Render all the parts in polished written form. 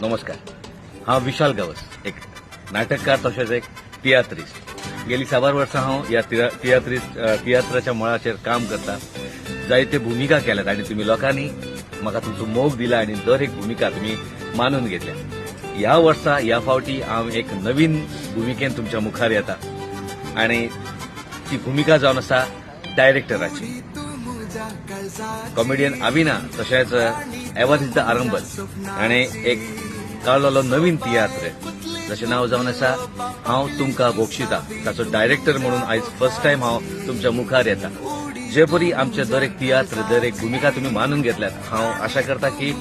नमस्कार. हांव विशाल गावस, एक नाटककार तशेंच एक तियात्रिस्ट. गेली 7 वर्सां हांव ह्या तियात्राच्या मळाचेर काम करता. जायते भुमिका केल्यात आनी तुमी लोकांनी म्हाका तुमचो मोग दिला आनी दर एक भुमिका तुमी मानून घेतल्या. ह्या वर्सा ह्या फावटी हांव एक नवीन भुमिकेन तुमच्या मुखार येता आनी ती भुमिका जावन आसा डायरेक्टराची. कॉमेडियन अविना तशेंच एवर इज द आरंबल आनी एक काडलेलो नवीन तियात्र जशें नांव जावन आसा हांव तुमकां बोक्षिता. ताचो डायरेक्टर म्हणून आयज फर्स्ट टायम हांव तुमच्या मुखार येता. जे परी आमचे दर एक तियात्र दर एक भुमिका तुमी मानून घेतल्यात, हांव आशा करता की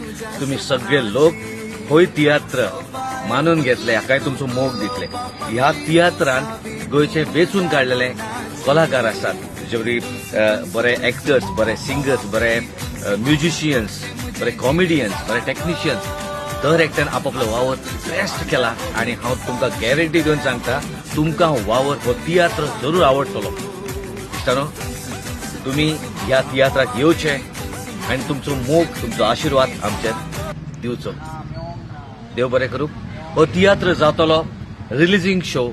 तुमी सगळे लोक होय तियात्र मानून घेतले, हाकाय तुमचो मोग दितले. ह्या तियात्रांत गोंयचे वेचून काडलेले कलाकार आसात, जे बरे एक्टर्स, बरे सिंगर्स, बरे म्युझिशियन्स, बरे कॉमेडियन्स, बरे टेक्निशियन्स, दर एकट्यान आपापलो वावर बेस्ट केला आनी हांव तुमकां गॅरंटी दिवन सांगता तुमकां वावर हो तियात्र जरूर आवडटलो. इश्टानो, तुमी ह्या तियात्राक येवचे आनी तुमचो मोग तुमचो आशिर्वाद आमचेर दिवचो. देव बरें करूं. हो तियात्र जातलो रिलीजिंग शो.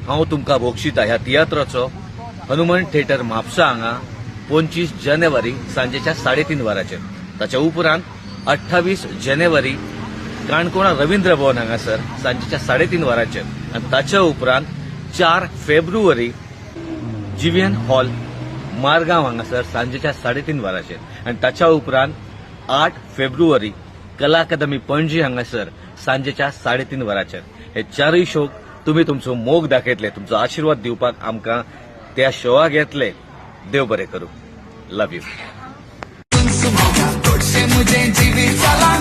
हांव तुमकां बोक्षिता ह्या तियात्राचो हनुमंत थिएटर म्हापसा हांगा 25 जानेवारी सांजेच्या 3:30 वरांचेर. ताच्या उपरांत 28 जानेवारी काणकोणा रवींद्र भवन हांगासर सांजेच्या 3:30 वरांचेर आनी ताच्या उपरांत 4 फेब्रुवारी जीव्हीएन हॉल मारगांव हांगासर सांजेच्या 3:30 वरांचेर आनी ताच्या उपरांत 8 फेब्रुवारी कला अकादमी पणजी हांगासर सांजेच्या 3:30 वरांचेर. हे चारय शोक तुमी तुमचो मोग दाखयतले, तुमचो आशिर्वाद दिवपाक आमकां त्या शोवाक येतले. देव बरें करूं. लव यू. मुझे जीवी चला